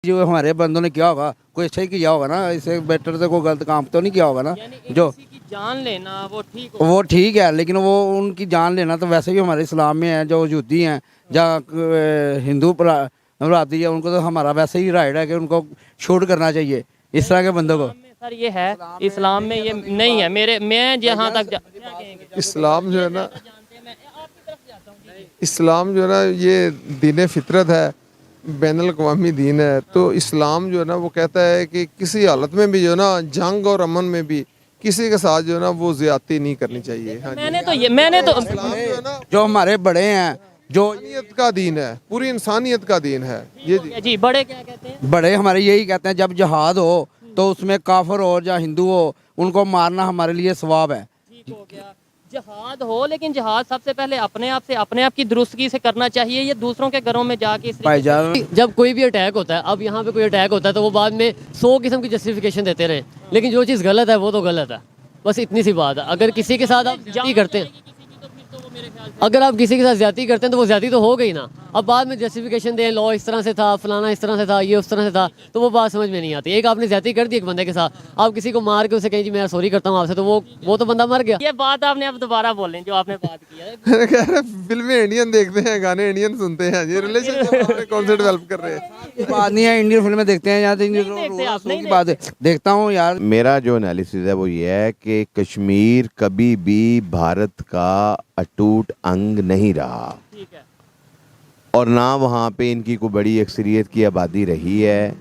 जो हमारे बंदों ने किया होगा कोई अच्छा ही किया होगा ना, इससे बेटर से कोई गलत काम तो नहीं किया होगा ना। जो किसी की जान लेना वो ठीक है, लेकिन वो उनकी जान लेना तो वैसे भी हमारे इस्लाम में है। जो यहूदी हैं या हिंदू बरादरी है, उनको तो हमारा वैसे ही राइट है कि उनको शूट करना चाहिए इस तरह के बंदों को। सर ये है इस्लाम में ये नहीं है। मैं जहाँ तक क्या कहेंगे इस्लाम जो है ना, इस्लाम जो है ना ये दीन फितरत है, बैनुल अक़वामी दीन है। तो इस्लाम जो है ना वो कहता है कि किसी हालत में भी जो है ना, जंग और अमन में भी किसी के साथ जो है ना वो ज्यादती नहीं करनी चाहिए। हाँ जी। मैंने तो इस्लाम जो है ना जो हमारे बड़े हैं, जो इंसानियत का दीन है, पूरी इंसानियत का दीन है ये जी। जी बड़े क्या कहते हैं? बड़े हमारे यही कहते हैं जब जिहाद हो तो उसमें काफिर हो या हिंदू हो उनको मारना हमारे लिए सवाब है। ठीक हो गया, जिहाद हो, लेकिन जिहाद सबसे पहले अपने आप की दुरुस्तगी से करना चाहिए। ये दूसरों के घरों में जाके इस भाईजान जब कोई भी अटैक होता है, अब यहाँ पे कोई अटैक होता है तो वो बाद में 100 किस्म की जस्टिफिकेशन देते रहे, लेकिन जो चीज़ गलत है वो तो गलत है। बस इतनी सी बात है। अगर किसी के साथ आप ज्यादती करते हैं, अगर आप किसी के साथ ज्यादती करते हैं तो वो ज्यादती तो हो गई ना। अब बाद में जस्टिफिकेशन दें, लॉ इस तरह से था, फलाना इस तरह से था, ये उस तरह से था, तो वो बात समझ में नहीं आती। एक आपने ज्यादती कर दी एक बंदे के साथ, आप किसी को मार के उसे कहें जी मैं सॉरी करता हूँ आपसे, तो वो तो बंदा मर गया। ये बात आपने अब दोबारा बोलें जो आपने बात की है। कह रहे फिल्में इंडियन देखते हैं, गाने इंडियन सुनते हैं, ये रिलेशनशिप कौन से डेवलप कर रहे हैं। बात नहीं है, इंडियन फिल्में देखते हैं या तो नहीं देखते आप, नहीं की बात है। देखता हूँ यार। मेरा जो एनालिसिस है वो ये है कि कश्मीर कभी भी भारत का अटूट अंग नहीं रहा, ठीक है। और ना वहाँ पे इनकी कोई बड़ी अक्सरियत की आबादी रही है।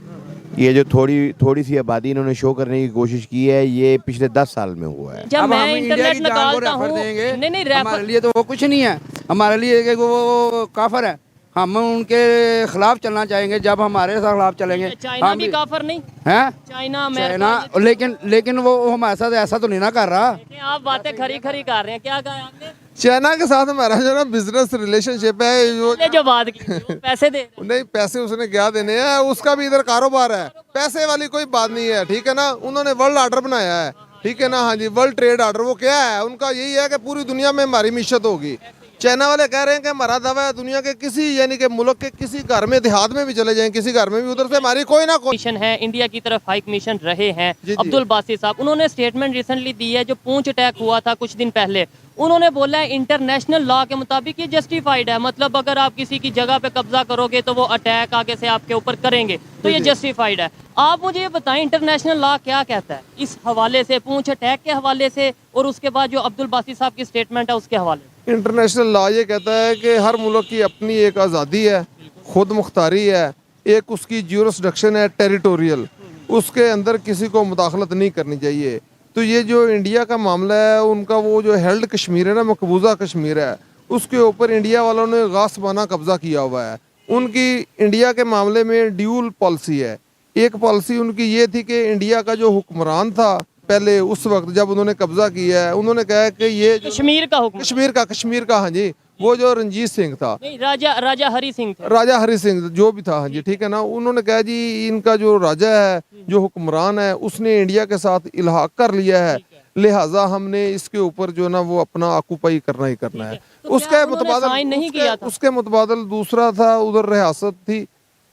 ये जो थोड़ी सी आबादी इन्होंने शो करने की कोशिश की है, ये पिछले 10 साल में हुआ है। जब अब मैं हम इंडिया इंटरनेट की जान को निकालता रेफर हूँ, देंगे, नहीं हमारे लिए तो वो कुछ नहीं है। हमारे लिए कि वो काफर है, हम उनके खिलाफ चलना चाहेंगे जब हमारे साथ खिलाफ चलेंगे। चाइना हम भी काफर नहीं, हैं चाइना चाइना, अमेरिका, लेकिन वो हमारे साथ ऐसा तो नहीं ना कर रहा। आप बातें खरी खरी कर रहे हैं। क्या कहा आपने? चाइना के साथ हमारा जो ना बिजनेस रिलेशनशिप है ये जो बात की वो पैसे दे रहे हैं। नहीं, पैसे उसने क्या देने हैं, उसका भी इधर कारोबार है, पैसे वाली कोई बात नहीं है। ठीक है ना, उन्होंने वर्ल्ड ऑर्डर बनाया है, ठीक है ना। हाँ जी, वर्ल्ड ट्रेड ऑर्डर वो क्या है उनका, यही है कि पूरी दुनिया में हमारी मीशत होगी। चाइना वाले कह रहे हैं कि हमारा दावा है दुनिया के किसी यानी कि मुल्क के किसी घर में, देहात में भी चले जाएं, किसी घर में भी, उधर से हमारी कोई ना कोई मिशन है। इंडिया की तरफ हाई कमीशन रहे हैं जी। अब्दुल बासित साहब, उन्होंने स्टेटमेंट रिसेंटली दी है। जो पूंछ अटैक हुआ था कुछ दिन पहले, उन्होंने बोला है इंटरनेशनल लॉ के मुताबिक ये जस्टिफाइड है। मतलब अगर आप किसी की जगह पे कब्जा करोगे तो वो अटैक आगे से आपके ऊपर करेंगे, तो ये जस्टिफाइड है। आप मुझे ये बताएं इंटरनेशनल लॉ क्या कहता है इस हवाले से, पूंछ अटैक के हवाले से, और उसके बाद जो अब्दुल बासित साहब की स्टेटमेंट है उसके हवाले से। इंटरनेशनल लॉ ये कहता है कि हर मुल्क की अपनी एक आज़ादी है, खुद मुख्तारी है, एक उसकी ज्यूरिसडिक्शन है टेरिटोरियल, उसके अंदर किसी को मुदाखलत नहीं करनी चाहिए। तो ये जो इंडिया का मामला है, उनका वो जो हेल्ड कश्मीर है ना, मकबूजा कश्मीर है, उसके ऊपर इंडिया वालों ने गासबाना कब्जा किया हुआ है। उनकी इंडिया के मामले में ड्यूल पॉलिसी है। एक पॉलिसी उनकी ये थी कि इंडिया का जो हुक्मरान था पहले, उस वक्त जब उन्होंने कब्जा किया है, उन्होंने कहा कि ये कश्मीर का हुक्म, कश्मीर का हाँ जी, वो जो रंजीत सिंह था, नहीं राजा हरी सिंह थे, राजा हरि सिंह जो भी था, हाँ जी, ठीक है ना। उन्होंने कहा जी इनका जो राजा है, जो हुक्मरान है, उसने इंडिया के साथ इल्हाक कर लिया है, लिहाजा हमने इसके ऊपर जो ना वो अपना ऑक्यूपाई करना ही करना है। तो उसके उन्होंने साइन नहीं किया था? उसके मुतबादल दूसरा था, उधर रियासत थी,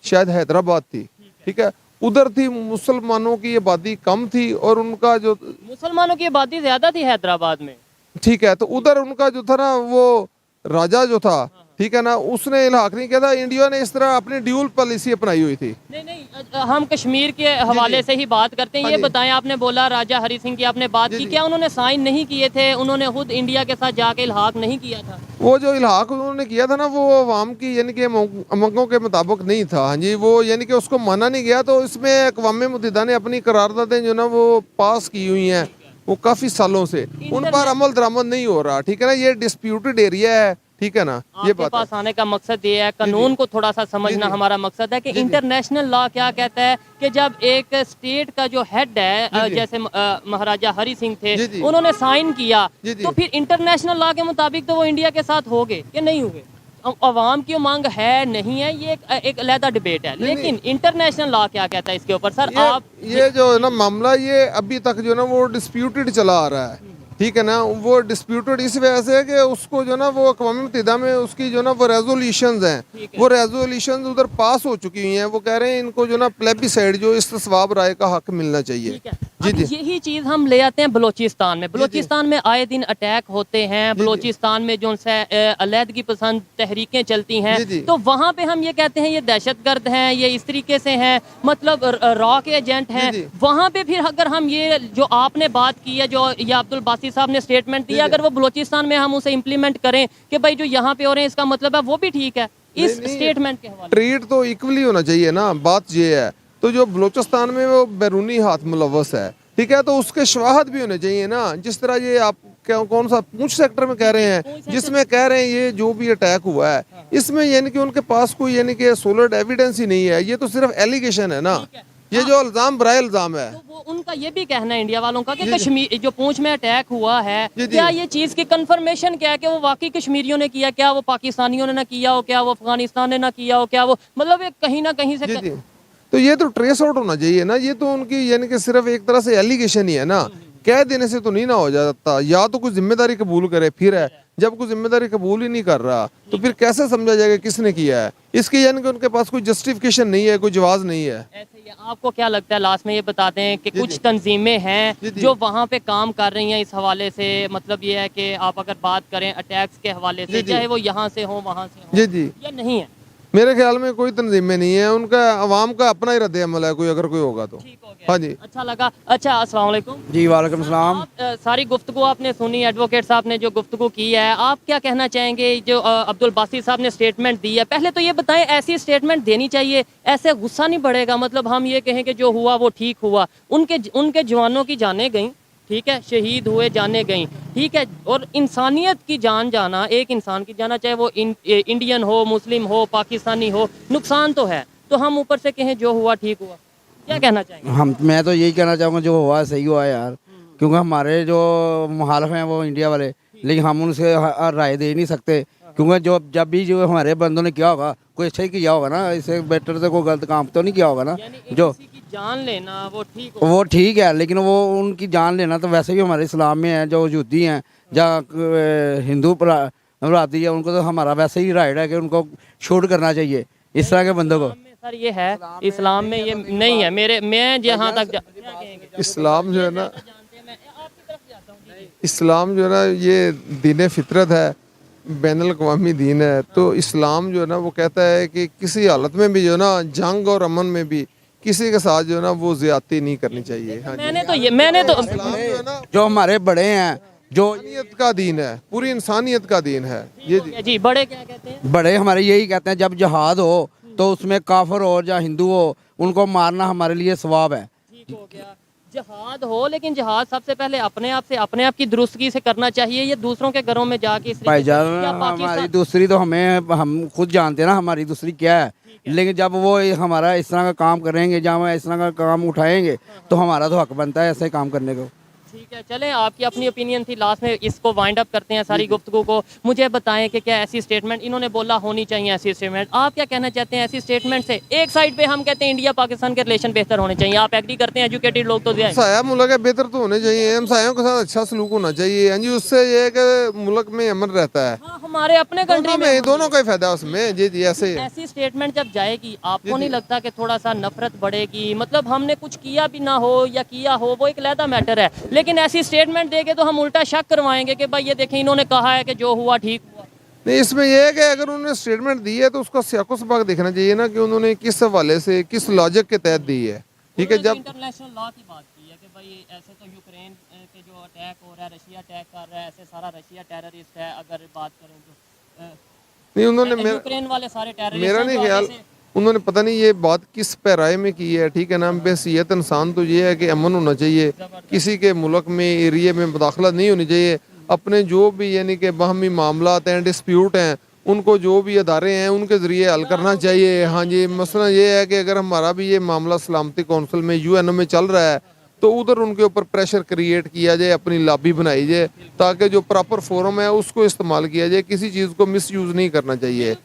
शायद हैदराबाद थी, ठीक है, उधर थी, मुसलमानों की आबादी कम थी और उनका जो, मुसलमानों की आबादी ज्यादा थी हैदराबाद में, ठीक है। तो उधर उनका जो था ना वो राजा जो था, ठीक है ना, उसने इल्हाक नहीं किया था। इंडिया ने इस तरह अपनी ड्यूल पॉलिसी अपनाई हुई थी। नहीं हम कश्मीर के हवाले से ही बात करते हैं। ये बताएं, आपने बोला राजा हरि सिंह की आपने बात की, क्या उन्होंने साइन नहीं किए थे? उन्होंने खुद इंडिया के साथ जाके इल्हाक नहीं किया था? वो जो इल्हाक उन्होंने किया था ना, वो अवाम की यानी कि अमंगों के मुताबिक नहीं था, हाँ जी, वो यानी कि उसको माना नहीं गया। तो इसमें अक़वाम मुत्तहिदा ने अपनी करारदादें जो ना वो पास की हुई हैं, वो काफ़ी सालों से, उन पर अमल दरामद नहीं हो रहा, ठीक है ना। ये डिस्प्यूटेड एरिया है, ठीक है ना। ये आपके पास आने का मकसद ये है, कानून को थोड़ा सा समझना हमारा मकसद है कि इंटरनेशनल लॉ क्या कहता है कि जब एक स्टेट का जो हेड है, जैसे महाराजा हरि सिंह थे, उन्होंने साइन किया, तो फिर इंटरनेशनल लॉ के मुताबिक तो वो इंडिया के साथ हो गए या नहीं हुए? अवाम की मांग है नहीं है, ये एक अलग डिबेट है, लेकिन इंटरनेशनल लॉ क्या कहता है इसके ऊपर? सर आप ये जो है ना मामला, ये अभी तक जो है ना वो डिस्प्यूटेड चला आ रहा है, ठीक है ना, वो डिस्प्यूटेड इस वजह से है कि उसको जो ना वो अक़वाम मुत्तहिदा में उसकी जो ना वो रेजोल्यूशंस हैं, वो रेजोल्यूशंस उधर पास हो चुकी हुई हैं। वो कह रहे हैं इनको जो ना प्लेबिसाइड जो इसtisवाब राय का हक मिलना चाहिए। ठीक है। अब यही चीज हम ले आते हैं बलोचिस्तान में। बलोचिस्तान में आए दिन अटैक होते हैं, बलोचिस्तान में जो उनसे अलहदगी पसंद तहरीकें चलती हैं, तो वहाँ पे हम ये कहते हैं ये दहशतगर्द हैं, ये इस तरीके से हैं, मतलब रॉ के एजेंट हैं। वहाँ पे फिर अगर हम ये जो आपने बात की है, जो ये अब्दुल बासी साहब ने स्टेटमेंट दिया, अगर वो बलोचिस्तान में हम उसे इम्प्लीमेंट करें कि भाई जो यहाँ पे हो रहे हैं इसका मतलब है, वो भी ठीक है इस स्टेटमेंट के हवाले। ट्रीट तो इक्वली होना चाहिए ना, बात ये है। तो जो बलूचिस्तान में वो बैरूनी हाथ मुलव्वस है, ठीक है, तो उसके शवाहद भी होने चाहिए ना। जिस तरह ये आप कौन सा पूंछ सेक्टर में कह रहे हैं, जिसमें कह रहे हैं ये जो भी अटैक हुआ है, इसमें यानी कि उनके पास कोई यानी कि सॉलिड एविडेंस ही नहीं है, ये तो सिर्फ एलिगेशन है ना, ये जो इल्जाम बराए इल्जाम है। तो वो उनका ये भी कहना है इंडिया वालों का कि कश्मीर जो पूंछ में अटैक हुआ है, क्या ये चीज की कंफर्मेशन क्या है कि वो वाकई कश्मीरियों ने किया, क्या वो पाकिस्तानियों ने ना किया हो, क्या वो अफगानिस्तान ने ना किया हो, क्या वो मतलब ये कहीं ना कहीं से तो ये तो ट्रेस आउट होना चाहिए ना। ये तो उनकी यानी कि सिर्फ एक तरह से एलिगेशन ही है ना, कह देने से तो नहीं ना हो जाता। या तो कुछ जिम्मेदारी कबूल करे, फिर है जब कुछ जिम्मेदारी कबूल ही नहीं कर रहा तो फिर कैसे समझा जाएगा किसने किया है। इसकी यानी कि उनके पास कोई जस्टिफिकेशन नहीं है, कोई जवाब नहीं है। ऐसे ही आपको क्या लगता है, लास्ट में ये बताते हैं कि कुछ तंजीमें हैं जो वहाँ पे काम कर रही हैं इस हवाले से, मतलब ये है कि आप अगर बात करें अटैक्स के हवाले से, चाहे वो यहाँ से हो वहाँ से हो, या नहीं है? मेरे ख्याल में कोई तंजीमें नहीं है, उनका अवाम का अपना ही रद्द अमल है, कोई अगर कोई होगा तो। हाँ जी, अच्छा लगा। अच्छा, अस्सलाम वालेकुम जी। वालेकुम सलाम। सारी गुफ्तगू आपने सुनी, एडवोकेट साहब ने जो गुफ्तगू की है, आप क्या कहना चाहेंगे? जो अब्दुल बासी साहब ने स्टेटमेंट दी है, पहले तो ये बताएं ऐसी स्टेटमेंट देनी चाहिए, ऐसे गुस्सा नहीं बढ़ेगा। मतलब हम ये कहें कि जो हुआ वो ठीक हुआ, उनके जवानों की जानें गई, ठीक है, शहीद हुए, जाने गई, ठीक है, और इंसानियत की जान जाना, एक इंसान की जाना, चाहे वो इंडियन हो, मुस्लिम हो, पाकिस्तानी हो, नुकसान तो है। तो हम ऊपर से कहें जो हुआ ठीक हुआ, क्या कहना चाहेंगे? मैं तो यही कहना चाहूँगा जो हुआ सही हुआ है यार, क्योंकि हमारे जो मुखालिफ हैं वो इंडिया वाले, लेकिन हम उनसे राय दे नहीं सकते, क्योंकि जब भी जो हमारे बंदों ने किया होगा कोई अच्छा ही किया होगा ना, इससे बेटर से कोई गलत काम तो नहीं किया होगा ना। जो किसी की जान लेना वो ठीक है, लेकिन वो उनकी जान लेना तो वैसे भी हमारे इस्लाम में है। जो यहूदी हैं या हिंदू बरादरी है, उनको तो हमारा वैसे ही राइट है कि उनको शूट करना चाहिए इस तरह के बंदों को। सर ये है इस्लाम में, ये नहीं है मैं जहाँ तक इस्लाम जो है ना, इस्लाम जो है ना ये दीन फितरत है, बैनुल अक़वामी दीन है। तो इस्लाम जो है ना वो कहता है कि किसी हालत में भी जो है ना, जंग और अमन में भी किसी के साथ जो है ना वो ज्यादती नहीं करनी चाहिए। हाँ, मैंने तो इस्लाम जो है ना जो हमारे बड़े हैं, जो इंसानियत का दीन है, पूरी इंसानियत का दीन है। ये जी, बड़े क्या कहते हैं? बड़े हमारे यही कहते हैं जब जहाद हो तो उसमें काफिर हो या हिंदू हो, उनको मारना हमारे लिए सवाब है। ठीक हो गया, जहाद हो, लेकिन जहाद सबसे पहले अपने आप की दुरुस्तगी से करना चाहिए। ये दूसरों के घरों में जाके भाईजान हमारी दूसरी तो हम खुद जानते हैं ना हमारी दूसरी क्या है, लेकिन जब वो हमारा इस तरह का काम करेंगे, जब हम इस तरह का काम उठाएंगे तो हमारा तो हक बनता है ऐसे काम करने को। ठीक है, चलें, आपकी अपनी ओपिनियन थी, लास्ट में इसको वाइंड अप करते हैं सारी गुफ्तगू को। मुझे बताएं कि क्या ऐसी स्टेटमेंट इन्होंने बोला होनी चाहिए, ऐसी स्टेटमेंट आप क्या कहना चाहते हैं? ऐसी स्टेटमेंट से एक साइड पे हम कहते हैं इंडिया पाकिस्तान के रिलेशन बेहतर होने चाहिए, आप एग्री करते हैं? एजुकेटेड लोग तो हमसाया मुल्क है, बेहतर तो होने चाहिए, हमसायों के साथ अच्छा सलूक होना चाहिए। हाँ जी, उससे ये है कि मुल्क में अमन रहता है। हाँ, हमारे अपने कंट्री में दोनों का ही फायदा उसमें। जी जी, ऐसे ऐसी स्टेटमेंट जब जाएगी, आपको नहीं लगता कि थोड़ा सा नफरत बढ़ेगी? मतलब हमने कुछ किया भी ना हो या किया हो, वो एक अलग मैटर है, लेकिन ऐसी स्टेटमेंट देके तो हम उल्टा शक करवाएंगे कि भाई ये देखें इन्होंने कहा है कि जो हुआ ठीक हुआ। नहीं, इसमें यह है कि अगर उन्होंने स्टेटमेंट दी है तो उसका सियाको सबाक देखना चाहिए ना, कि उन्होंने किस हवाले से, किस लॉजिक के तहत दी है। ठीक है, जब इंटरनेशनल लॉ की बात की है कि भाई ऐसे तो यूक्रेन के जो अटैक हो रहा है, रशिया अटैक कर रहा है, ऐसे सारा रशिया टेररिस्ट है, अगर बात करें तो नहीं, उन्होंने यूक्रेन वाले सारे टेररिस्ट, मेरा नहीं ख्याल उन्होंने पता नहीं ये बात किस पैराए में की है। ठीक है ना, बेहसियत इंसान तो ये है कि अमन होना चाहिए, किसी के मुल्क में, एरिए में मुदाखलत नहीं होनी चाहिए। अपने जो भी यानी कि बाहमी मामलात हैं, डिस्प्यूट हैं, उनको जो भी अदारे हैं उनके ज़रिए हल करना चाहिए। हाँ जी, मसला ये है कि अगर हमारा भी ये मामला सलामती कौंसिल में, UN में चल रहा है तो उधर उनके ऊपर प्रेशर क्रिएट किया जाए, अपनी लॉबी बनाई जाए, ताकि जो प्रॉपर फोरम है उसको इस्तेमाल किया जाए। किसी चीज़ को मिस यूज़ नहीं करना चाहिए,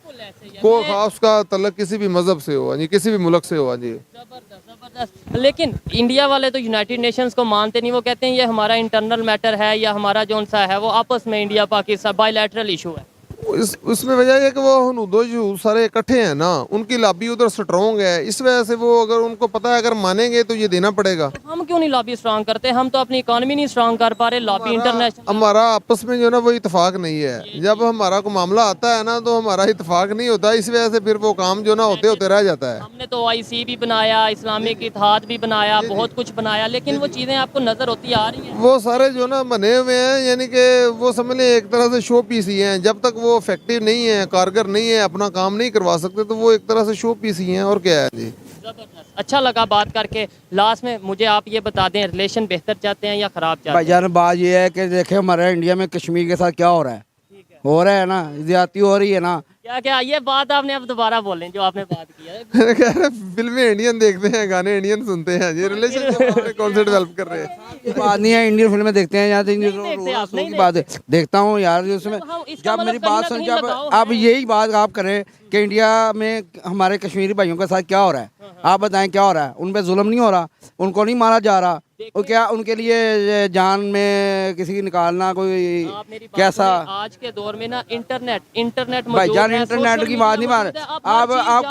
को खास का तल्लक किसी भी मज़हब से हो, जी किसी भी मुल्क से हो। जी जबरदस्त। लेकिन इंडिया वाले तो यूनाइटेड नेशंस को मानते नहीं, वो कहते हैं ये हमारा इंटरनल मैटर है, या हमारा जो सा है वो आपस में इंडिया पाकिस्तान बायलैटरल इशू है। इसमें वजह है कि वो हनूदो जो सारे इकट्ठे हैं ना, उनकी लॉबी उधर स्ट्रॉन्ग है, इस वजह से वो अगर उनको पता है अगर मानेंगे तो ये देना पड़ेगा। हम क्यों नहीं लॉबी स्ट्रांग करते? हम तो अपनी इकोनॉमी नहीं स्ट्रांग कर पा रहे, लॉबी इंटरनेशनल। हमारा आपस में जो ना वो इत्तेफाक नहीं है। जब हमारा को मामला आता है ना तो हमारा इत्तेफाक नहीं होता, इस वजह से फिर वो काम जो ना होते होते रह जाता है। हमने तो OIC भी बनाया, इस्लामिक इत्तेहाद भी बनाया, बहुत कुछ बनाया, लेकिन वो चीज़ें आपको नज़र होती आ रही हैं। वो सारे जो ना बने हुए हैं, यानी कि वो समझ लें एक तरह से शो पीस ही हैं। जब तक वो इफेक्टिव नहीं है, कारगर नहीं है, अपना काम नहीं करवा सकते, तो वो एक तरह से शो पीस ही हैं। और क्या है जी। जबरदस्त। अच्छा लगा बात करके। लास्ट में मुझे आप ये बता दें, रिलेशन बेहतर चाहते हैं या ख़राब चाहते हैं? भाईजान बात ये है कि देखे हमारे इंडिया में कश्मीर के साथ क्या हो रहा है, हो रहा है ना, ज्यादती हो रही है ना। क्या क्या ये बात आपने अब दोबारा बोलें जो आपने बात की है। कह रहे फिल्में इंडियन देखते हैं, गाने इंडियन सुनते हैं, ये रिलेशनशिप कौन से डेवलप कर रहे हैं। ये बात नहीं है, इंडियन फिल्में देखते हैं यहाँ देखते आप, नहीं की बात है। देखता हूँ यार, उसमें हम इसका जब मतलब मेरी कहीं बात ना सुन, कहीं जब लगाव आप है। यही बात आप करें कि इंडिया में हमारे कश्मीरी भाइयों के साथ क्या हो रहा है, आप बताएं क्या हो रहा है? उन पे जुल्म नहीं हो रहा, उनको नहीं मारा जा रहा, और क्या उनके लिए जान में किसी की निकालना कोई आप मेरी बात कैसा? सुनिए, आज के दौर में ना इंटरनेट भाईजान इंटरनेट की बात नहीं मान, आप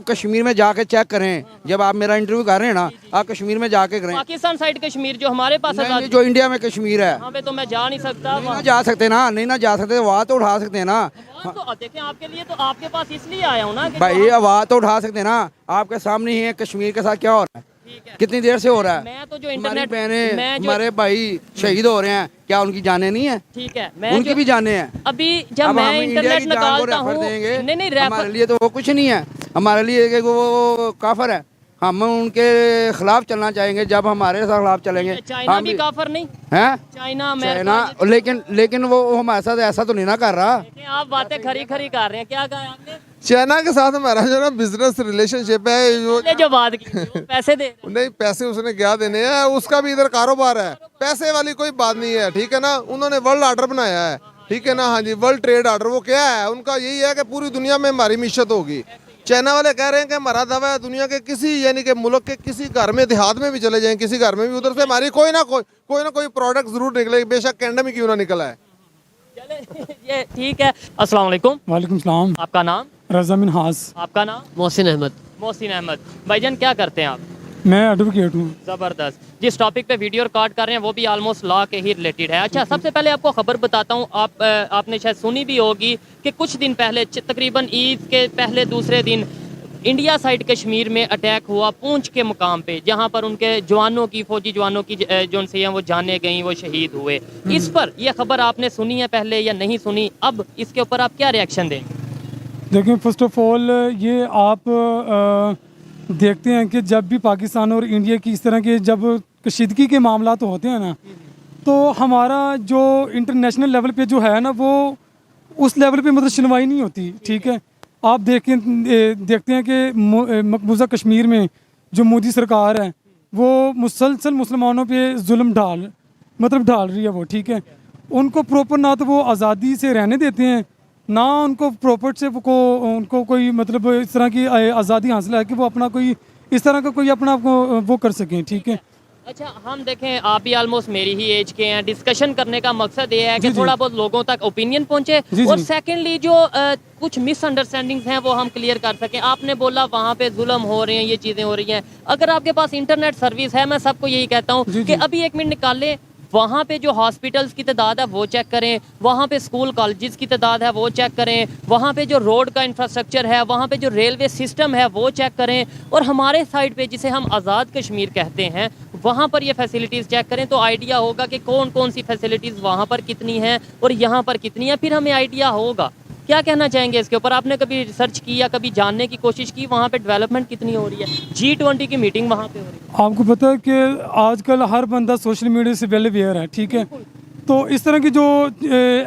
कश्मीर में जाके चेक करें। जब आप मेरा इंटरव्यू कर रहे हैं ना, आप कश्मीर में जाके करें। पाकिस्तान साइड कश्मीर जो हमारे पास नहीं, आजादी, जो इंडिया में कश्मीर है, वहाँ पे तो मैं जा नहीं सकता। नहीं ना जा सकते ना, नहीं ना जा सकते, आवाज़ तो उठा सकते हैं ना तो देखें, आपके लिए तो आपके पास इसलिए आया हूँ ना कि भाई, आवाज़ तो उठा सकते हैं ना। आपके सामने ही है कश्मीर के साथ क्या हो रहा है, कितनी देर से हो रहा है। मैं तो जो हमारी इंटरनेट बहनें, मैं जो हमारे भाई शहीद हो रहे हैं, क्या उनकी जाने नहीं है? ठीक है, मैं उनकी जो भी जाने हैं। अभी जब अब मैं हम इंडिया इंटरनेट की जान को निकालता रेफर हूँ, देंगे, नहीं हमारे लिए तो वो कुछ नहीं है। हमारे लिए कि वो काफर है, हम उनके खिलाफ चलना चाहेंगे जब हमारे खिलाफ चलेंगे। चाइना हम भी काफर नहीं, हैं चाइना चाइना, अमेरिका, लेकिन वो हमारे साथ ऐसा तो नहीं ना कर रहा। देखें, आप बातें खरी खरी कर रहे हैं। क्या कहा आपने? चाइना के साथ हमारा जो ना बिजनेस रिलेशनशिप है, जो बात की थी, वो पैसे दे नहीं पैसे उसने क्या देने हैं, उसका भी इधर कारोबार है, पैसे वाली कोई बात नहीं है। ठीक है ना, उन्होंने वर्ल्ड ऑर्डर बनाया है, ठीक है ना। हाँ जी, वर्ल्ड ट्रेड ऑर्डर। वो क्या है उनका, यही है कि पूरी दुनिया में हमारी मिशत होगी। चाइना वाले कह रहे हैं कि हमारा दावा है दुनिया के किसी यानी कि मुल्क के किसी घर में, देहात में भी चले जाएं, किसी घर में भी, उधर से हमारी कोई ना कोई प्रोडक्ट जरूर निकलेगी, बेशक कैनेडा में क्यों ना निकला है। ये ठीक है। अस्सलाम वालेकुम। वालेकुम सलाम। आपका नाम? रज़ा मिनहास। आपका नाम? मोहसिन अहमद। मोहसिन अहमद। भाईजान क्या करते हैं आप? मैं एडवोकेट हूँ। ज़बरदस्त। जिस टॉपिक पे वीडियो रिकॉर्ड कर रहे हैं वो भी ऑलमोस्ट लॉ के ही रिलेटेड है। अच्छा, सबसे पहले आपको खबर बताता हूँ, आपने शायद सुनी भी होगी कि कुछ दिन पहले, तकरीबन ईद के पहले दूसरे दिन, इंडिया साइड कश्मीर में अटैक हुआ पूंछ के मुकाम पे, जहां पर उनके जवानों की, फौजी जवानों की जो उनसे हैं वो जाने गई, वो शहीद हुए। इस पर यह खबर आपने सुनी है पहले या नहीं सुनी? अब इसके ऊपर आप क्या रिएक्शन देंगे? देखिए, फर्स्ट ऑफ ऑल ये आप देखते हैं कि जब भी पाकिस्तान और इंडिया की इस तरह के जब कशीदगी के मामला तो होते हैं ना, तो हमारा जो इंटरनेशनल लेवल पे जो है ना, वो उस लेवल पे मतलब सुनवाई नहीं होती। ठीक है, आप देखते हैं कि मकबूजा कश्मीर में जो मोदी सरकार है वो मुसलसल मुसलमानों पे जुल्म ढाल रही है वो। ठीक है, उनको प्रॉपर ना तो वो आज़ादी से रहने देते हैं, ना उनको प्रॉपर से उनको कोई मतलब इस तरह की आज़ादी हासिल है कि वो अपना कोई इस तरह का कोई अपना वो कर सकें। ठीक है। अच्छा, हम देखें, आप भी ऑलमोस्ट मेरी ही एज के हैं। डिस्कशन करने का मकसद ये है कि थोड़ा बहुत लोगों तक ओपिनियन पहुंचे, और सेकेंडली जो कुछ मिसअंडरस्टैंडिंग्स हैं वो हम क्लियर कर सकें। आपने बोला वहाँ पे जुल्म हो रहे हैं, ये चीज़ें हो रही हैं। अगर आपके पास इंटरनेट सर्विस है, मैं सबको यही कहता हूँ कि अभी 1 मिनट निकाल लें, वहाँ पे जो हॉस्पिटल्स की तादाद है वो चेक करें, वहाँ पे स्कूल कॉलेजेस की तादाद है वो चेक करें, वहाँ पे जो रोड का इंफ्रास्ट्रक्चर है, वहाँ पे जो रेलवे सिस्टम है वो चेक करें, और हमारे साइड पे जिसे हम आज़ाद कश्मीर कहते हैं वहाँ पर ये फैसिलिटीज़ चेक करें, तो आइडिया होगा कि कौन कौन सी फैसिलिटीज़ वहाँ पर कितनी हैं और यहाँ पर कितनी है, फिर हमें आइडिया होगा। क्या कहना चाहेंगे इसके ऊपर? आपने कभी रिसर्च की या कभी जानने की कोशिश की वहाँ पे डेवलपमेंट कितनी हो रही है? G20 की मीटिंग वहाँ पे हो रही है। आपको पता है कि आजकल हर बंदा सोशल मीडिया से वेल अवेयर है। ठीक है, तो इस तरह की जो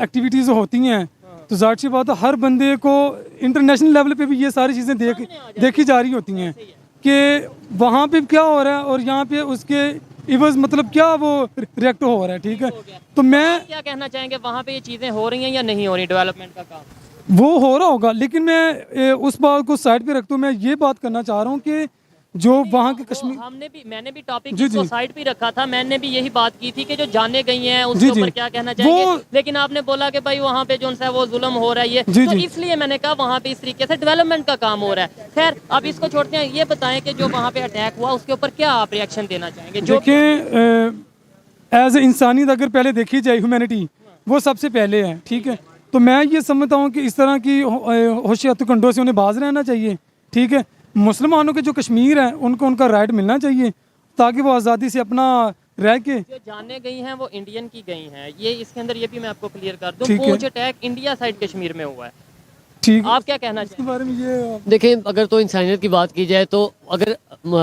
एक्टिविटीज़ होती हैं, तो ज़ाहिर सी बात है हर बंदे को इंटरनेशनल लेवल पे भी ये सारी चीज़ें देखी जा रही होती हैं कि वहाँ पे क्या हो रहा है और यहाँ पे उसके इवज मतलब क्या वो रिएक्ट हो रहा है, ठीक है। तो मैं क्या कहना चाहेंगे, वहाँ पे ये चीज़ें हो रही हैं या नहीं हो रही डेवलपमेंट का काम? वो हो रहा होगा, लेकिन मैं उस बात को साइड पे रखता हूँ। मैं ये बात करना चाह रहा हूँ कि जो वहाँ के कश्मीर, मैंने भी टॉपिक जी, जी। साइड पे रखा था। मैंने भी यही बात की थी कि जो जाने गई हैं जी, उसके जी। ऊपर क्या कहना चाहेंगे, वो- लेकिन आपने बोला कि भाई वहाँ पे जो है वो जुल्म हो रहा है ये, जी, तो जी। इसलिए मैंने कहा वहाँ पे इस तरीके से डेवलपमेंट का काम हो रहा है। खैर अब इसको छोड़ते हैं, ये बताएं कि जो वहाँ पे अटैक हुआ उसके ऊपर क्या आप रिएक्शन देना चाहेंगे? जो देखें एज ए इंसानियत अगर पहले देखी जाए, ह्यूमैनिटी वो सबसे पहले है, ठीक है। तो मैं ये समझता हूँ कि इस तरह की होशियात कंडों से उन्हें बाज रहना चाहिए, ठीक है। मुसलमानों के जो कश्मीर है उनको उनका राइट मिलना चाहिए ताकि वो आज़ादी से अपना रह के, जो जाने गई हैं वो इंडियन की गई हैं, ये इसके अंदर ये भी मैं आपको क्लियर कर दूं, ठीक है। पूंछ अटैक इंडिया साइड कश्मीर में हुआ है। ठीक है। आप क्या कहना इसके चाहेंगे? बारे में ये देखिए, अगर तो इंसानियत की बात की जाए तो अगर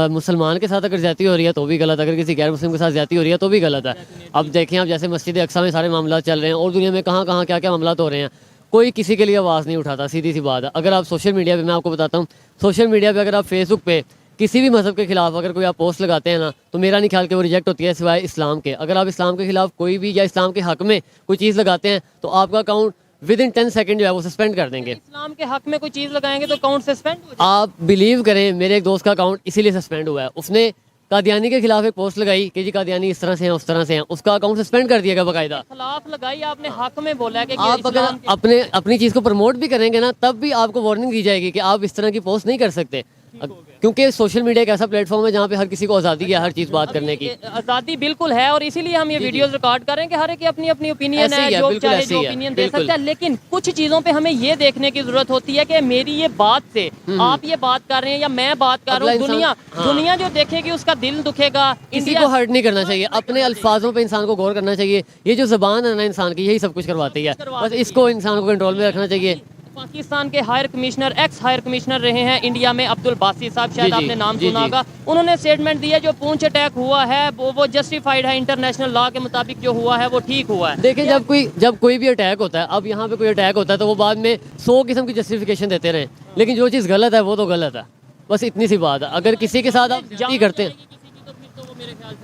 मुसलमान के साथ अगर ज्यादती हो रही है तो भी गलत, अगर किसी गैर मुस्लिम के साथ ज्यादती हो रही है तो भी गलत है। अब देखें, आप जैसे मस्जिद अक्सा में सारे मामला चल रहे हैं और दुनिया में कहाँ कहाँ क्या क्या मामला हो रहे हैं, कोई किसी के लिए आवाज़ नहीं उठाता, सीधी सी बात है। अगर आप सोशल मीडिया पे, मैं आपको बताता हूँ, सोशल मीडिया पे अगर आप फेसबुक पे किसी भी मज़हब के खिलाफ अगर कोई आप पोस्ट लगाते हैं ना, तो मेरा नहीं ख्याल कि वो रिजेक्ट होती है सिवाय इस्लाम के। अगर आप इस्लाम के खिलाफ कोई भी या इस्लाम के हक में कोई चीज़ लगाते हैं तो आपका अकाउंट विद इन 10 सेकंड जो है वो सस्पेंड कर देंगे। इस्लाम के हक में कोई चीज़ लगाएंगे तो अकाउंट सस्पेंड हो जाएगा। आप बिलीव करें, मेरे एक दोस्त का अकाउंट इसीलिए सस्पेंड हुआ है, उसने कादियानी के खिलाफ एक पोस्ट लगाई कि जी कादियानी इस तरह से हैं उस तरह से हैं, उसका अकाउंट सस्पेंड कर दिया गया बाकायदा। खिलाफ लगाई आपने, हक में बोला है कि आप अगर इस्लाम के- अपनी चीज़ को प्रमोट भी करेंगे ना, तब भी आपको वार्निंग दी जाएगी कि आप इस तरह की पोस्ट नहीं कर सकते, क्योंकि सोशल मीडिया एक ऐसा प्लेटफॉर्म है जहाँ पे हर किसी को आज़ादी है हर चीज़ बात करने की। आज़ादी बिल्कुल है और इसीलिए हम ये वीडियोस रिकॉर्ड कर रहे हैं कि हर एक की अपनी अपनी ओपिनियन ऐसे है, ही है, जो बिल्कुल चाहे ऐसे जो ही है, ओपिनियन दे बिल्कुल। सकता है। लेकिन कुछ चीज़ों पे हमें ये देखने की जरूरत होती है कि मेरी ये बात से आप ये बात कर रहे हैं या मैं बात कर रहा हूँ, अगला दुनिया इंसान- हाँ। दुनिया जो देखेगी उसका दिल दुखेगा। किसी को हर्ट नहीं करना चाहिए, अपने अल्फाजों पे इंसान को गौर करना चाहिए। ये जो ज़बान है ना इंसान की, यही सब कुछ करवाती है, बस इसको इंसान को कंट्रोल में रखना चाहिए। पाकिस्तान के high commissioner, ex high commissioner रहे हैं इंडिया में, अब्दुल बासी साहब, शायद जी, जी, आपने नाम जी, सुना जी। होगा। उन्होंने स्टेटमेंट दिया जो पूंछ अटैक हुआ है वो जस्टिफाइड है, इंटरनेशनल लॉ के मुताबिक जो हुआ है वो ठीक हुआ है। देखिए, जब कोई भी अटैक होता है, अब यहाँ पे कोई अटैक होता है तो वो बाद में 100 किस्म की जस्टिफिकेशन देते रहे, लेकिन जो चीज़ गलत है वो तो गलत है, बस इतनी सी बात है। अगर किसी के साथ आप ज्यादती करते हैं,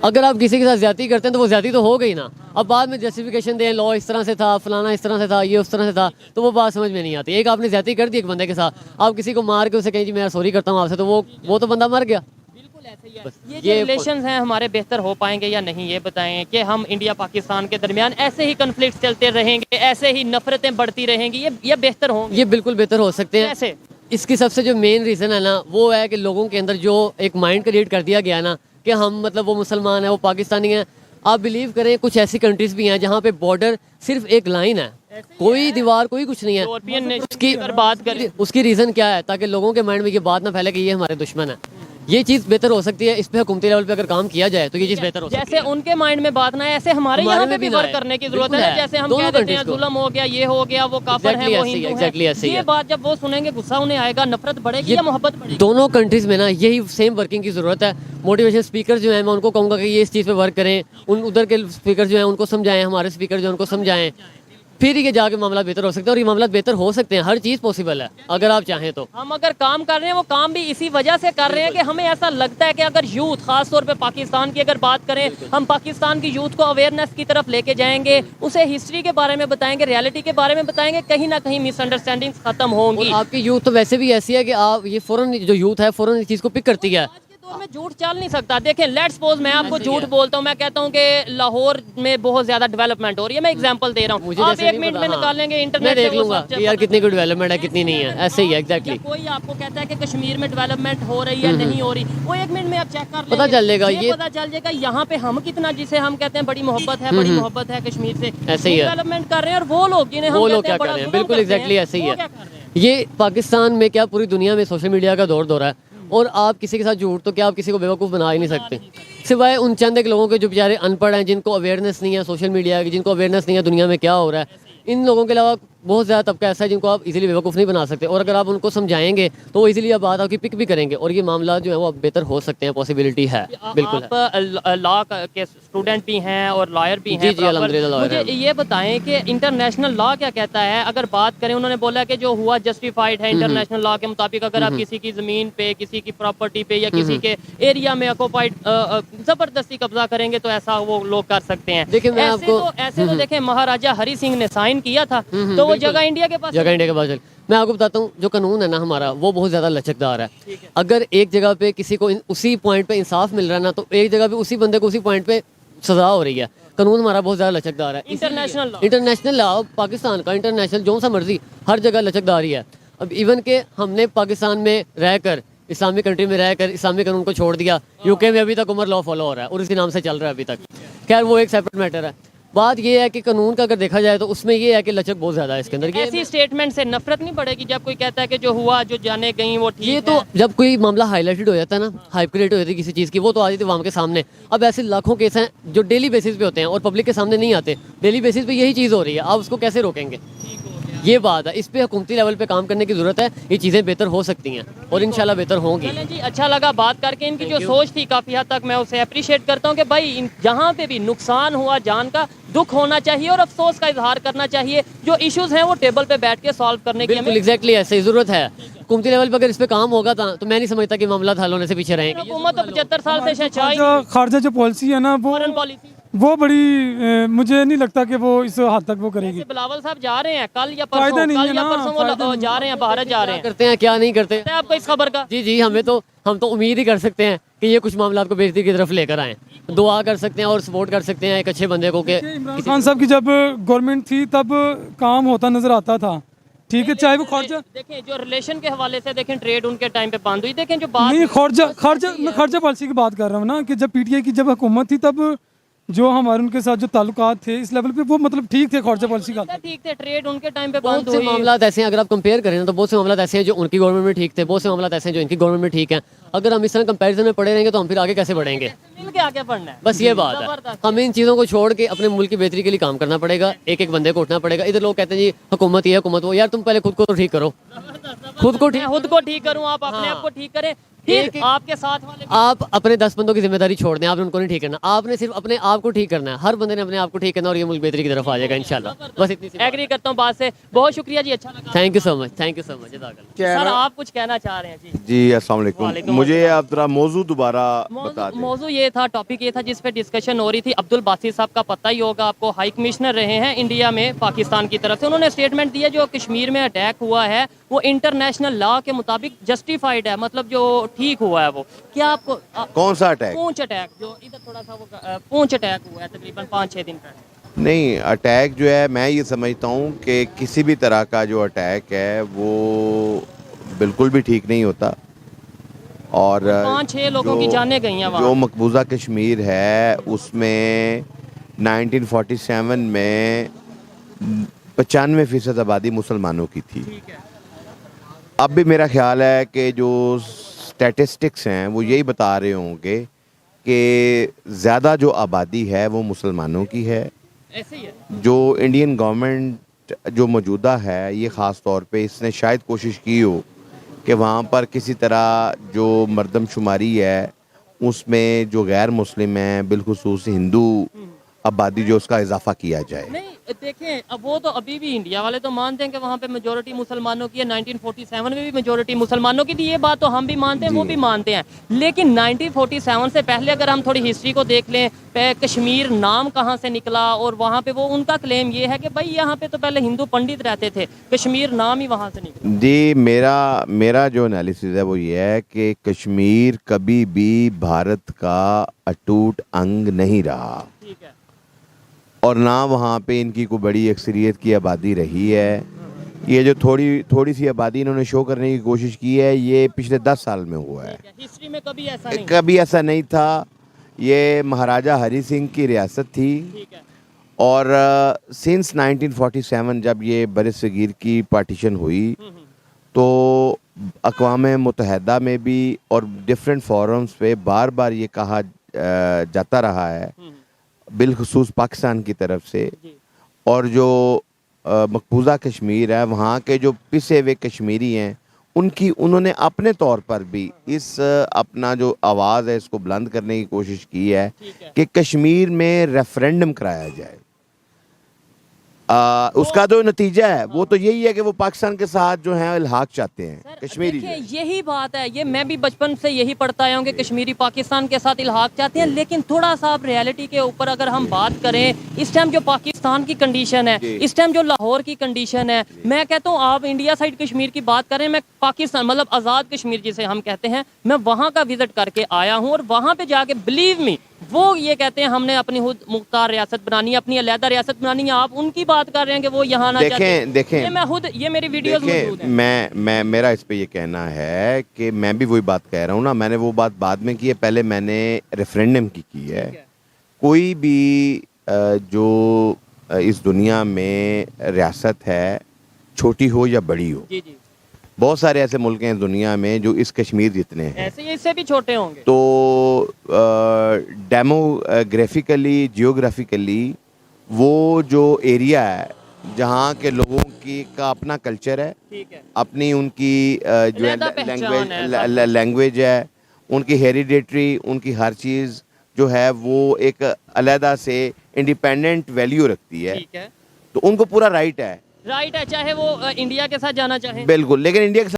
अगर आप किसी के साथ ज्यादती करते हैं तो वो ज्यादती तो हो गई ना। अब बाद में जस्टिफिकेशन दें, लॉ इस तरह से था, फलाना इस तरह से था, ये उस तरह से था, तो वो बात समझ में नहीं आती। एक आपने ज्यादती कर दी एक बंदे के साथ, आप किसी को मार के उसे कहें जी मैं सॉरी करता हूँ आपसे, तो वो तो बंदा मर गया। बिल्कुल ऐसे ही है। बस ये जो रिलेशंस हैं हमारे बेहतर हो पाएंगे या नहीं, ये बताएं कि हम इंडिया पाकिस्तान के दरमियान ऐसे ही कन्फ्लिक्ट चलते रहेंगे, ऐसे ही नफरतें बढ़ती रहेंगी, ये बेहतर होंगे? ये बिल्कुल बेहतर हो सकते हैं। कैसे? इसकी सबसे जो मेन रीज़न है ना, वो है कि लोगों के अंदर जो एक माइंड क्रिएट कर दिया गया ना कि हम मतलब वो मुसलमान है, वो पाकिस्तानी है। आप बिलीव करें, कुछ ऐसी कंट्रीज भी हैं जहाँ पे बॉर्डर सिर्फ एक लाइन है, कोई दीवार, कोई कुछ नहीं है। यूरोपियन नेशन की अगर बात करें, उसकी रीज़न क्या है? ताकि लोगों के माइंड में ये बात ना फैले कि ये हमारे दुश्मन है। ये चीज़ बेहतर हो सकती है, इस पे हुकूमती लेवल पे अगर काम किया जाए तो ये चीज़ बेहतर हो सकती जैसे उनके माइंड में बात ना है, ऐसे हमारे यहाँ पे में भी भी वर्क ना है। करने की जरूरत बिल्कुल है। है। जैसे हम दोनों कह देते हैं countries को। जुल्म हो गया, ये हो गया, वो काफिर Exactly है, वो ऐसे ही, हिंदू exactly है। ऐसे ही ये है। बात जब वो सुनेंगे गुस्सा उन्हें आएगा, नफरत बढ़ेगी या मोहब्बत बढ़ेगी? दोनों कंट्रीज में ना यही सेम वर्किंग की ज़रूरत है। मोटिवेशन स्पीकर जो हैं, मैं उनको कहूँगा कि ये इस चीज़ पे वर्क करें, उधर के स्पीकर जो हैं उनको समझाएं, हमारे स्पीकर जो हैं उनको समझाएं, फिर ये जाके मामला बेहतर हो सकता है। और ये मामला बेहतर हो सकते हैं, हर चीज़ पॉसिबल है अगर आप चाहें तो। हम अगर काम कर रहे हैं वो काम भी इसी वजह से कर रहे हैं कि हमें ऐसा लगता है कि अगर यूथ, खास तौर पे पाकिस्तान की अगर बात करें, हम पाकिस्तान की यूथ को अवेयरनेस की तरफ लेके जाएंगे, उसे हिस्ट्री के बारे में बताएंगे, रियलिटी के बारे में बताएंगे, कहीं ना कहीं मिसअंडरस्टैंडिंग्स खत्म होंगी। और आपकी यूथ तो वैसे भी ऐसी है कि आप ये फ़ौरन जो यूथ है फ़ौरन इस चीज़ को पिक करती है। आज के दौर में झूठ चल नहीं सकता। देखें, लेट्स सपोज मैं आपको झूठ बोलता हूँ, मैं कहता हूँ कि लाहौर में बहुत ज्यादा डेवलपमेंट हो रही है, मैं एग्जांपल दे रहा हूँ, मुझे आप जैसे एक नहीं मिनट पता, में हाँ। निकालेंगे इंटरनेट मैं से, देख वो लूंगा सब कि यार कितनी कोई डेवलपमेंट है कितनी नहीं है, ऐसे ही है एग्जैक्टली। या कोई आपको कहता है कि कश्मीर में डेवलपमेंट हो रही है, नहीं हो रही, वो एक मिनट में आप चेक कर लेंगे, पता चल जाएगा। ये पता चल जाएगा यहाँ पे हम कितना, जिसे हम कहते हैं बड़ी मोहब्बत है, बड़ी मोहब्बत है कश्मीर से, ऐसे ही है। डेवलपमेंट कर रहे हैं, और वो लोग जिन्हें हम वो लोग कहते क्या हैं कर बड़ा रहे हैं, जुल्म बिल्कुल करते हैं, एग्जैक्टली ऐसे ही वो है। क्या कर रहे हैं? ये पाकिस्तान में क्या पूरी दुनिया में सोशल मीडिया का दौर है, और आप किसी के साथ झूठ तो क्या आप किसी को बेवकूफ़ बना ही नहीं सकते, सिवाय उन चंद एक लोगों के जो बेचारे अनपढ़ हैं, जिनको अवेयरनेस नहीं है सोशल मीडिया की, जिनको अवेयरनेस नहीं है दुनिया में क्या हो रहा है। इन लोगों के अलावा बहुत ज़्यादा तबका ऐसा है जिनको आप इजीली बेवकूफ़ नहीं बना सकते, और अगर आप उनको समझाएंगे तो वो इजीली अब बात आपकी पिक भी करेंगे और ये मामला जो है वो अब बेहतर हो सकते हैं, पॉसिबिलिटी है। बिल्कुल है। आप लॉ के स्टूडेंट भी हैं और लॉयर भी हैं। जी, proper। अल्हम्दुलिल्लाह लॉयर मुझे हैं। ये बताएं कि इंटरनेशनल लॉ क्या कहता है। अगर बात करें, उन्होंने बोला कि जो हुआ जस्टिफाइड है इंटरनेशनल लॉ के मुताबिक। अगर आप किसी की ज़मीन पे, किसी की प्रॉपर्टी पे या किसी के एरिया में ऑक्यूपाइड ज़बरदस्ती कब्जा करेंगे तो ऐसा वो लोग कर सकते हैं। देखिए, मैं ऐसे तो देखें, महाराजा हरि सिंह ने साइन किया था तो वो जगह इंडिया के पास। जगह इंडिया के पास चल। मैं आपको बताता हूँ, जो कानून है ना हमारा, वो बहुत ज़्यादा लचकदार है। अगर एक जगह पे किसी को उसी पॉइंट पे इंसाफ मिल रहा है ना, तो एक जगह पे उसी बंदे को उसी पॉइंट पे सजा हो रही है। कानून हमारा बहुत ज़्यादा लचकदार है। इंटरनेशनल लॉ पाकिस्तान का, इंटरनेशनल जो सा मर्जी हर जगह लचकदार ही है। अब इवन के हमने पाकिस्तान में रहकर, इस्लामिक कंट्री में रहकर इस्लामिक कानून को छोड़ दिया। यूके में अभी तक उमर लॉ फॉलो हो रहा है और इसी नाम से चल रहा है अभी तक। खैर, वो एक सेपरेट मैटर है। बात ये है कि कानून का अगर देखा जाए तो उसमें ये है कि लचक बहुत ज़्यादा है इसके अंदर। ऐसी स्टेटमेंट से नफरत नहीं बढ़ेगी जब कोई कहता है कि जो हुआ, जो जाने गई वो ठीक ये है। तो जब कोई मामला हाईलाइटेड हो जाता है ना, हाइप क्रिएट हो जाती है किसी चीज़ की, वो तो आ जाती है आवाम के सामने। अब ऐसे लाखों केस हैं जो डेली बेसिस पे होते हैं और पब्लिक के सामने नहीं आते। डेली बेसिस पे यही चीज़ हो रही है, आप उसको कैसे रोकेंगे? ये बात है, इस पे हुकूमती लेवल पे काम करने की ज़रूरत है। ये चीज़ें बेहतर हो सकती हैं और इंशाल्लाह बेहतर होंगी। चलें जी, अच्छा लगा बात करके। इनकी जो सोच थी काफ़ी हद तक मैं उसे अप्रिशिएट करता हूँ कि भाई जहाँ पे भी नुकसान हुआ, जान का दुख होना चाहिए और अफसोस का इजहार करना चाहिए। जो इश्यूज हैं वो टेबल पे बैठ के सॉल्व करने की बिल्कुल एग्जैक्टली ऐसे ही ज़रूरत है। हुकूमती लेवल पर अगर इस पे काम होगा तो मैं नहीं समझता कि मामला हल होने से पीछे रहेंगे। हुकूमत तो 75 साल से शहचाई खारजा जो पॉलिसी है ना, फॉरेन पॉलिसी। वो बड़ी मुझे नहीं लगता कि वो इस हद तक वो करेगी। जैसे बिलावल साहब जा रहे हैं कल या फायदा परसों, नहीं है कल या ना, परसों फायदा वो नहीं जा रहे हैं, भारत जा रहे हैं। करते हैं क्या नहीं करते है आपको इस खबर का? जी, हम तो उम्मीद ही कर सकते हैं कि ये कुछ मामला को बेहतरी की तरफ लेकर आएँ। दुआ कर सकते हैं और सपोर्ट कर सकते हैं एक अच्छे बंदे को कि इमरान खान साहब की जब गवर्नमेंट थी तब काम होता नजर आता था। ठीक है, चाहे वो खर्चा देखें, जो रिलेशन के हवाले से देखें, ट्रेड उनके टाइम पे बंद हुई। देखें जो बात नहीं, मैं खर्चा पॉलिसी की बात कर रहा हूँ ना, कि जब पीटीआई की जब हुकूमत थी तब जो हमारे उनके साथ जो ताल्लुकात थे इस लेवल पे वो मतलब ठीक थे। खर्चा पॉलिसी का ठीक थे, ट्रेड उनके टाइम पे बंद बहुत से हुई। मामला ऐसे हैं, अगर आप कंपेयर करें ना, तो बहुत से मामला ऐसे हैं जो उनकी गवर्नमेंट में ठीक थे, बहुत से मामला ऐसे हैं जो इनकी गवर्नमेंट में ठीक हैं। अगर हम इस तरह कंपैरिजन में पड़े रहेंगे तो हम फिर आगे कैसे बढ़ेंगे? मिल के आगे बढ़ना है। बस ये बात है। हमें इन चीज़ों को छोड़ के अपने मुल्क की बेहतरी के लिए काम करना पड़ेगा। एक एक बंदे को उठना पड़ेगा। इधर लोग कहते हैं जी हुकूमत ये हुकूमत वो। यार तुम पहले खुद को तो ठीक करो, खुद को ठीक। खुद को ठीक करूं, आप अपने आप को ठीक करें, फिर आपके साथ वाले आप अपने 10 बंदों की जिम्मेदारी छोड़ दें, आपने उनको नहीं ठीक करना, आपने सिर्फ अपने आप को ठीक करना है। हर बंदे ने अपने आप को ठीक करना और ये मुल्क बेहतरी की तरफ आ जाएगा इंशाल्लाह। बस इतनी सी। एग्री करता हूं बात से। बहुत शुक्रिया जी, अच्छा लगा। Thank you so much, thank you so much. Sir, आप कुछ कहना चाह रहे हैं जी? जी अस्सलाम वालेकुम। मुझे आप जरा मौजू दोबारा बता दें। मौजू ये था, टॉपिक ये था जिस पे डिस्कशन हो रही थी। अब्दुल बासित साहब का पता ही होगा आपको, हाई कमिश्नर रहे हैं इंडिया में पाकिस्तान की तरफ से। उन्होंने स्टेटमेंट दिया जो कश्मीर में अटैक हुआ है वो इंटरनेशनल लॉ के मुताबिक जस्टिफाइड है, मतलब जो ठीक हुआ है वो। क्या आपको कौन सा अटैक? पूंछ अटैक, जो इधर थोड़ा सा वो पूंछ अटैक हुआ है तकरीबन 5-6 दिन पहले। नहीं, अटैक जो है मैं ये समझता हूँ कि किसी भी तरह का जो अटैक है वो बिल्कुल भी ठीक नहीं होता। और 5-6 लोगों की जानें गई हैं वहाँ। जो मकबूजा कश्मीर है उसमें 1947 में 95% आबादी मुसलमानों की थी। अब भी मेरा ख्याल है कि जो स्टैटिस्टिक्स हैं वो यही बता रहे होंगे कि ज़्यादा जो आबादी है वो मुसलमानों की है। ऐसे ही है। जो इंडियन गवर्नमेंट जो मौजूदा है ये ख़ास तौर पे इसने शायद कोशिश की हो कि वहाँ पर किसी तरह जो मर्दमशुमारी है उसमें जो गैर मुस्लिम हैं बिलखुसूस हिंदू आबादी जो उसका इजाफा किया जाए। नहीं देखें, अब वो तो अभी भी इंडिया वाले तो मानते हैं कि वहाँ पे मेजोरिटी मुसलमानों की है। 1947 में भी मेजोरिटी मुसलमानों की थी, ये बात तो हम भी मानते हैं, वो भी मानते हैं। लेकिन 1947 से पहले अगर हम थोड़ी हिस्ट्री को देख लें, कश्मीर नाम कहाँ से निकला, और वहाँ पे वो उनका क्लेम ये है कि भाई यहाँ पे तो पहले हिंदू पंडित रहते थे, कश्मीर नाम ही वहाँ से निकला। जी, मेरा जो एनालिसिस है वो ये है कि कश्मीर कभी भी भारत का अटूट अंग नहीं रहा। ठीक है। और ना वहाँ पे इनकी कोई बड़ी अक्सरियत की आबादी रही है। ये जो थोड़ी सी आबादी इन्होंने शो करने की कोशिश की है ये पिछले 10 साल में हुआ है। हिस्ट्री में कभी ऐसा नहीं। कभी ऐसा नहीं था। ये महाराजा हरि सिंह की रियासत थी। ठीक है। और सिंस 1947 जब ये बरसगीर की पार्टीशन हुई तो अक़वाम मुत्तहिदा में भी और डिफरेंट फोरम्स पे बार बार ये कहा जाता रहा है बिलखुसूस पाकिस्तान की तरफ से, और जो मकबूजा कश्मीर है, वहाँ के जो पिसे हुए कश्मीरी हैं, उनकी उन्होंने अपने तौर पर भी इस अपना जो आवाज़ है इसको बुलंद करने की कोशिश की है कि कश्मीर में रेफरेंडम कराया जाए। उसका जो नतीजा है वो तो यही है कि वो पाकिस्तान के साथ जो है इल्हाक चाहते हैं कश्मीरी। देखिए यही बात है, ये मैं भी बचपन से यही पढ़ता आया हूँ कि कश्मीरी पाकिस्तान के साथ इल्हाक चाहते हैं। लेकिन थोड़ा सा आप रियलिटी के ऊपर अगर हम बात करें, इस टाइम जो पाकिस्तान की कंडीशन है, इस टाइम जो लाहौर की कंडीशन है, मैं कहता हूँ आप इंडिया साइड कश्मीर की बात करें, मैं पाकिस्तान मतलब आज़ाद कश्मीर जिसे हम कहते हैं, मैं वहाँ का विजिट करके आया हूँ और वहाँ पे जाके बिलीव मी वो ये कहते हैं हमने अपनी खुद मुख्तार रियासत बनानी है, अपनी अलहदा रियासत बनानी है। आप उनकी बात कर रहे हैं कि वो यहाँ ना देखें ये मैं खुद ये मेरी वीडियोस मौजूद हैं। मैं मेरा इस पे ये कहना है कि मैं भी वही बात कह रहा हूँ ना, मैंने वो बात बाद में की है, पहले मैंने रेफरेंडम की है। कोई भी जो इस दुनिया में रियासत है, छोटी हो या बड़ी हो, जी जी, बहुत सारे ऐसे मुल्क हैं इस दुनिया में जो इस कश्मीर जितने हैं, ऐसे ही इससे भी छोटे होंगे। तो डेमोग्राफिकली जियोग्राफिकली वो जो एरिया है जहाँ के लोगों की का अपना कल्चर है, ठीक है, अपनी उनकी जो अलहदा पहचान है, लैंग्वेज है, उनकी हेरिडेटरी, उनकी हर चीज़ जो है वो एक अलहदा से इंडिपेंडेंट वैल्यू रखती है, ठीक है, तो उनको पूरा राइट है चाहे वो इंडिया के साथ जाना चाहे। बिल्कुल। लेकिन इंडिया के